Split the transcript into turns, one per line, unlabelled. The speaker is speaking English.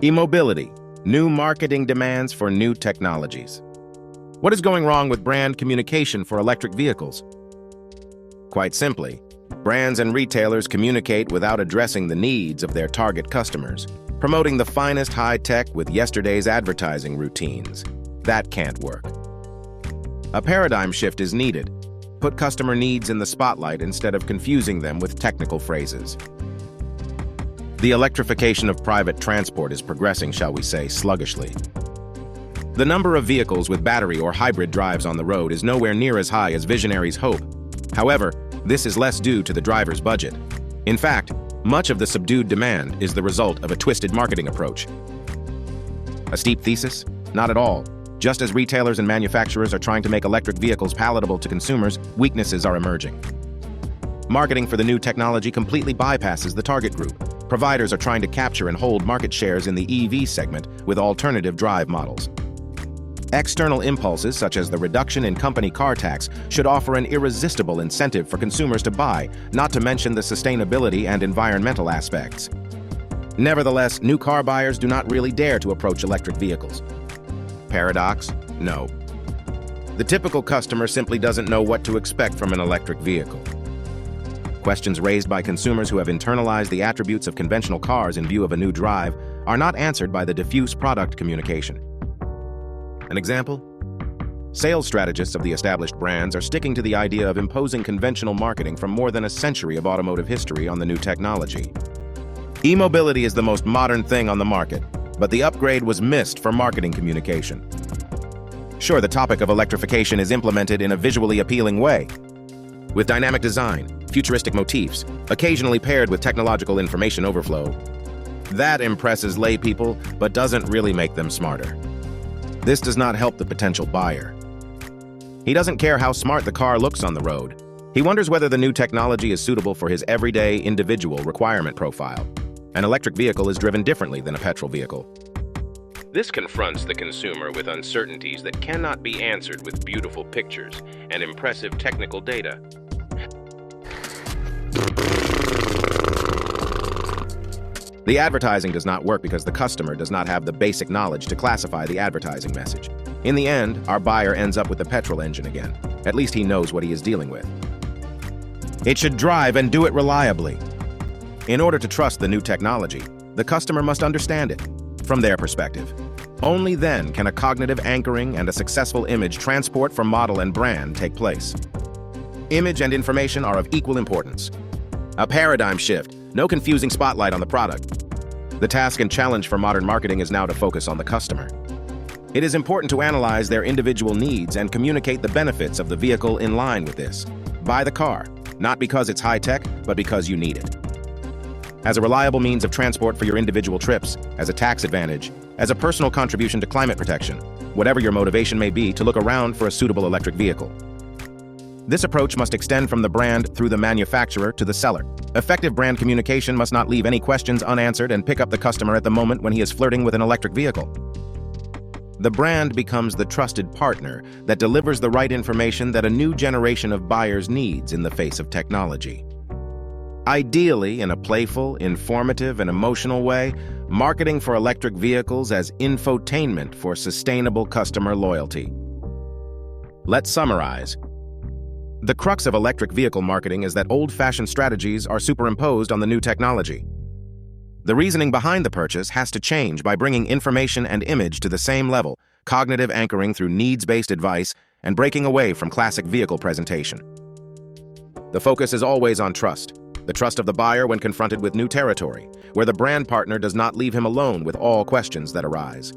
E-mobility, new marketing demands for new technologies. What is going wrong with brand communication for electric vehicles? Quite simply, brands and retailers communicate without addressing the needs of their target customers, promoting the finest high-tech with yesterday's advertising routines. That can't work. A paradigm shift is needed. Put customer needs in the spotlight instead of confusing them with technical phrases. The electrification of private transport is progressing, shall we say, sluggishly. The number of vehicles with battery or hybrid drives on the road is nowhere near as high as visionaries hope. However, this is less due to the driver's budget. In fact, much of the subdued demand is the result of a twisted marketing approach. A steep thesis? Not at all. Just as retailers and manufacturers are trying to make electric vehicles palatable to consumers, weaknesses are emerging. Marketing for the new technology completely bypasses the target group. Providers are trying to capture and hold market shares in the EV segment with alternative drive models. External impulses, such as the reduction in company car tax, should offer an irresistible incentive for consumers to buy, not to mention the sustainability and environmental aspects. Nevertheless, new car buyers do not really dare to approach electric vehicles. Paradox? No. The typical customer simply doesn't know what to expect from an electric vehicle. Questions raised by consumers who have internalized the attributes of conventional cars in view of a new drive are not answered by the diffuse product communication. An example? Sales strategists of the established brands are sticking to the idea of imposing conventional marketing from more than a century of automotive history on the new technology. E-mobility is the most modern thing on the market, but the upgrade was missed for marketing communication. Sure, the topic of electrification is implemented in a visually appealing way, with dynamic design, futuristic motifs, occasionally paired with technological information overflow. That impresses laypeople, but doesn't really make them smarter. This does not help the potential buyer. He doesn't care how smart the car looks on the road. He wonders whether the new technology is suitable for his everyday individual requirement profile. An electric vehicle is driven differently than a petrol vehicle. This confronts the consumer with uncertainties that cannot be answered with beautiful pictures and impressive technical data. The advertising does not work because the customer does not have the basic knowledge to classify the advertising message. In the end, our buyer ends up with a petrol engine again. At least he knows what he is dealing with. It should drive and do it reliably. In order to trust the new technology, the customer must understand it from their perspective. Only then can a cognitive anchoring and a successful image transport from model and brand take place. Image and information are of equal importance. A paradigm shift, no confusing spotlight on the product. The task and challenge for modern marketing is now to focus on the customer. It is important to analyze their individual needs and communicate the benefits of the vehicle in line with this. Buy the car, not because it's high-tech, but because you need it. As a reliable means of transport for your individual trips, as a tax advantage, as a personal contribution to climate protection, whatever your motivation may be to look around for a suitable electric vehicle. This approach must extend from the brand through the manufacturer to the seller. Effective brand communication must not leave any questions unanswered and pick up the customer at the moment when he is flirting with an electric vehicle. The brand becomes the trusted partner that delivers the right information that a new generation of buyers needs in the face of technology. Ideally, in a playful, informative, and emotional way, marketing for electric vehicles as infotainment for sustainable customer loyalty. Let's summarize. The crux of electric vehicle marketing is that old-fashioned strategies are superimposed on the new technology. The reasoning behind the purchase has to change by bringing information and image to the same level, cognitive anchoring through needs-based advice, and breaking away from classic vehicle presentation. The focus is always on trust. The trust of the buyer when confronted with new territory, where the brand partner does not leave him alone with all questions that arise.